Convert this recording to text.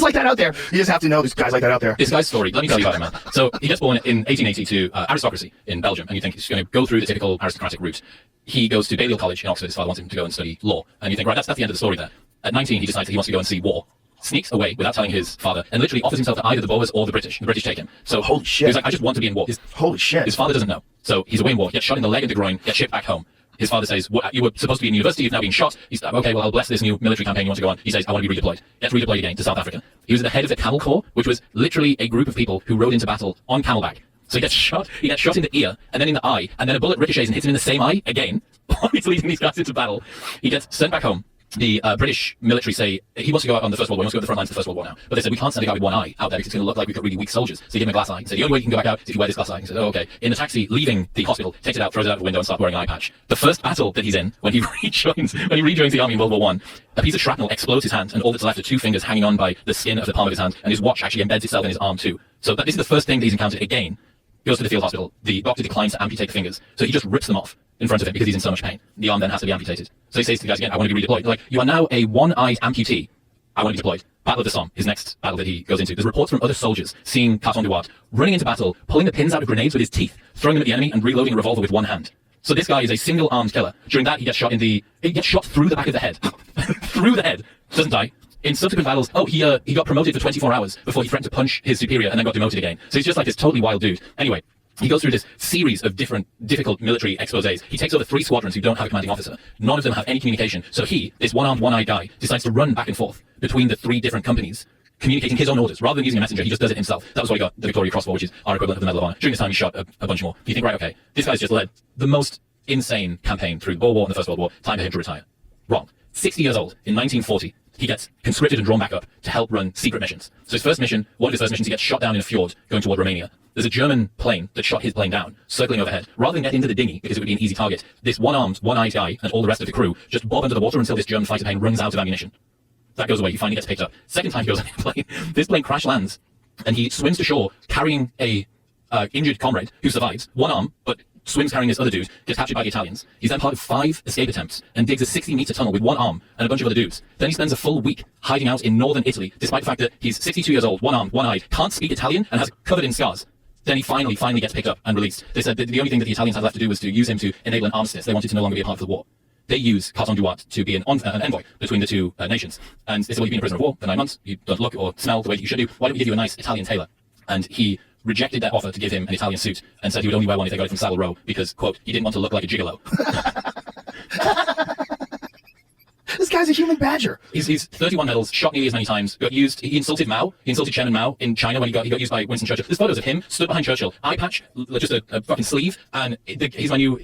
like that out there. You just have to know there's guys like that out there. This guy's story, let me tell you about him, man. So he gets born in 1880 to aristocracy in Belgium, and you think he's going to go through the typical aristocratic route. He goes to Balliol College in Oxford. His father wants him to go and study law, and you think, right, that's the end of the story there. At 19, he decides that he wants to go and see war. Sneaks away without telling his father, and literally offers himself to either the Boers or the British. The British take him. So holy shit. He's like, I just want to be in war. Holy shit. His father doesn't know. So he's away in war, gets shot in the leg and the groin, gets shipped back home. His father says, you were supposed to be in university, you've now been shot. He's like, okay, well, I'll bless this new military campaign you want to go on. He says, I want to be redeployed. Gets redeployed again to South Africa. He was at the head of the Camel Corps, which was literally a group of people who rode into battle on camelback. So he gets shot in the ear, and then in the eye, and then a bullet ricochets and hits him in the same eye again, while he's leading these guys into battle. He gets sent back home. The British military say he wants to go out on the First World War. He wants to go to the front lines of the First World War now. But they said, we can't send a guy with one eye out there because it's going to look like we've got really weak soldiers. So he gave him a glass eye. He said, the only way you can go back out is if you wear this glass eye. He said, oh, okay. In the taxi, leaving the hospital, takes it out, throws it out the window, and starts wearing an eye patch. The first battle that he's in, when he rejoins the army in World War I, a piece of shrapnel explodes his hand, and all that's left are two fingers hanging on by the skin of the palm of his hand, and his watch actually embeds itself in his arm too. So this is the first thing that he's encountered again. Goes to the field hospital. The doctor declines to amputate the fingers, so he just rips them off in front of him because he's in so much pain. The arm then has to be amputated. So he says to the guys again, I want to be redeployed. They're like, you are now a one-eyed amputee. I want to be deployed. Battle of the Somme, his next battle that he goes into. There's reports from other soldiers seeing Carton Duarte running into battle, pulling the pins out of grenades with his teeth, throwing them at the enemy, and reloading a revolver with one hand. So this guy is a single-armed killer. During that, he gets shot through the back of the head. Through the head. Doesn't die. In subsequent battles, he got promoted for 24 hours before he threatened to punch his superior and then got demoted again. So he's just like this totally wild dude. Anyway, he goes through this series of different difficult military exposés. He takes over 3 squadrons who don't have a commanding officer. None of them have any communication. So this one-armed, one-eyed guy, decides to run back and forth between the 3 different companies, communicating his own orders. Rather than using a messenger, he just does it himself. That was why he got the Victoria Cross for, which is our equivalent of the Medal of Honor. During this time, he shot a bunch more. You think, right, okay, this guy's just led the most insane campaign through the Boer War and the First World War. Time for him to retire. Wrong. 60 years old, in 1940, he gets conscripted and drawn back up to help run secret missions. So his first mission, one of his first missions, he gets shot down in a fjord going toward Romania. There's a German plane that shot his plane down, circling overhead. Rather than get into the dinghy, because it would be an easy target, this one-armed, one-eyed guy and all the rest of the crew just bob under the water until this German fighter plane runs out of ammunition. That goes away. He finally gets picked up. Second time he goes on the plane, this plane crash lands, and he swims to shore carrying a injured comrade who survives, one arm, but swims carrying this other dude, gets captured by the Italians. He's then part of 5 escape attempts and digs a 60-meter tunnel with one arm and a bunch of other dudes. Then he spends a full week hiding out in northern Italy, despite the fact that he's 62 years old, one-armed, one-eyed, can't speak Italian, and has covered in scars. Then he finally gets picked up and released. They said that the only thing that the Italians had left to do was to use him to enable an armistice. They wanted to no longer be a part of the war. They use Carton Duarte to be an envoy between the 2 nations. And they said, well, you've been a prisoner of war for 9 months. You don't look or smell the way that you should do. Why don't we give you a nice Italian tailor? And he rejected that offer to give him an Italian suit and said he would only wear one if they got it from Savile Row because, quote, he didn't want to look like a gigolo. This guy's a human badger. He's 31 medals, shot nearly as many times, got used. He insulted Mao. He insulted Chairman Mao in China when he got used by Winston Churchill. There's photos of him stood behind Churchill, eye patch, just a fucking sleeve, and he's my new